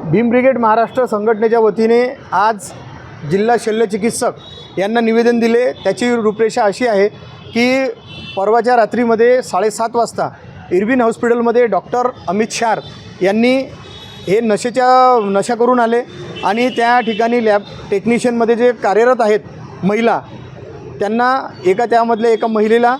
Bhim brigade Maharashtra संघटनेच्या वतीने आज जिल्हा शल्यचिकित्सक यांना निवेदन दिले। त्याची रूपरेषा अशी आहे की परवाच्या रात्रीमध्ये 7:30 वाजता इरविन हॉस्पिटलमध्ये डॉक्टर अमित शार यांनी हे नशा करून आले आणि त्या ठिकाणी लॅब टेक्निशियनमध्ये जे कार्यरत आहेत महिला, त्यांना त्यामधल्या एका महिलेला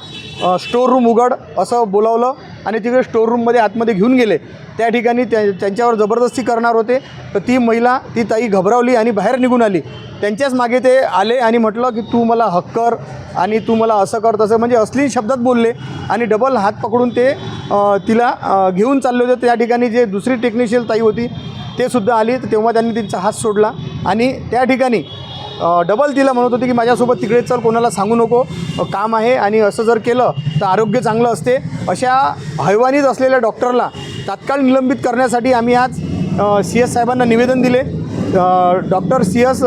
स्टोर रूम उघड असं बोलावलं आणि तिकडे स्टोर रूममध्ये आतमध्ये घेऊन गेले। त्या ठिकाणी त्यांच्यावर जबरदस्ती करणार होते, तर ती महिला ती ताई घबरावली आणि बाहेर निघून आली। त्यांच्याच मागे ते आले आणि म्हटलं की तू मला हक कर आणि तू मला असं कर तसं, म्हणजे अश्लील शब्दात बोलले आणि डबल हात पकडून ते तिला घेऊन चालले होते। त्या ठिकाणी जे दुसरी टेक्निशियन ताई होती ते सुद्धा आली, तर तेव्हा त्यांनी त्यांचा हात सोडला आणि त्या ठिकाणी डबल तिला म्हणत होती की माझ्यासोबत तिकडे चल, कोणाला सांगू नको, काम आहे आणि असं जर केलं तर आरोग्य चांगलं असते। अशा हैवानीत असलेल्या डॉक्टरला तात्काळ निलंबित करण्यासाठी आम्ही आज CS साहेबांना निवेदन दिले। डॉक्टर CS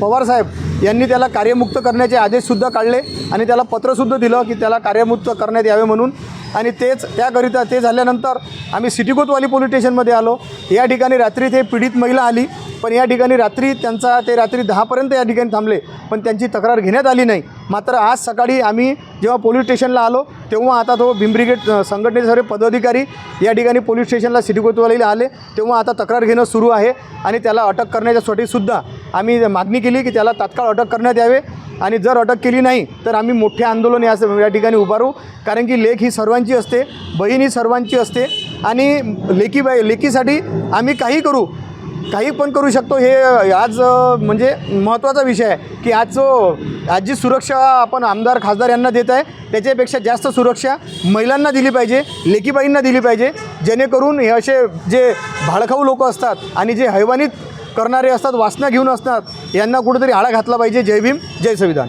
पवार साहेब यांनी त्याला कार्यमुक्त करण्याचे आदेशसुद्धा काढले आणि त्याला पत्रसुद्धा दिलं की त्याला कार्यमुक्त करण्यात यावे म्हणून। आणि त्याकरिता ते झाल्यानंतर आम्ही सिटी कोतवाली पोलीस स्टेशनमध्ये आलो। या ठिकाणी रात्री ते पीडित महिला आली, पण या ठिकाणी रात्री ते रात्री 10पर्यंत या ठिकाणी थांबले, पण त्यांची तक्रार घेण्यात आली नाही। मात्र आज सकाळी आम्ही जेव्हा पोलीस स्टेशनला आलो तेव्हा आता तो भीम ब्रिगेड संघटनेचे सर्व पदाधिकारी या ठिकाणी पोलीस स्टेशनला सिटी कोतवालीला आले, तेव्हा आता तक्रार घेणं सुरू आहे आणि त्याला अटक करण्याच्यासाठी सुद्धा आम्ही मागणी केली की त्याला तात्काळ अटक करण्यात यावे आणि जर अटक केली नाही तर आम्ही मोठे आंदोलन या ठिकाणी उभारू। कारण की लेक ही सर्वांची असते, बहीण ही सर्वांची असते आणि लेकीसाठी आम्ही काही पण करू शकतो। हे आज म्हणजे महत्त्वाचा विषय आहे की आज जी सुरक्षा आपण आमदार खासदार यांना देत आहे त्याच्यापेक्षा जास्त सुरक्षा महिलांना दिली पाहिजे, लेकीबाईंना दिली पाहिजे, जेणेकरून हे असे जे भाडखाऊ लोक असतात आणि जे हैवानीत करणारे असतात, वासना घेऊन असतात, यांना कुठेतरी आळा घातला पाहिजे। जय भीम, जय संविधान।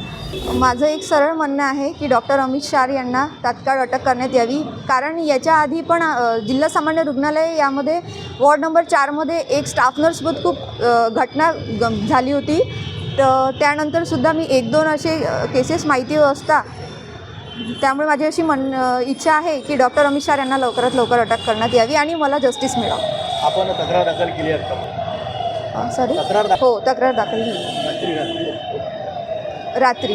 माझं एक सरळ म्हणणं आहे की डॉक्टर अमित शार यांना तात्काळ अटक करण्यात यावी। कारण याच्या आधी पण जिल्हा सामान्य रुग्णालय यामध्ये वॉर्ड नंबर 4मध्ये एक स्टाफ नर्ससोबत खूप घटना झाली होती, तर त्यानंतरसुद्धा मी 1-2 असे केसेस माहिती असता, त्यामुळे माझी अशी इच्छा आहे की डॉक्टर अमित शार यांना लवकरात लवकर अटक करण्यात यावी आणि मला जस्टिस मिळावं। आपण तक्रार दाखल केली आहे का? सॉरी, हो, तक्रार दाखल झाली रात्री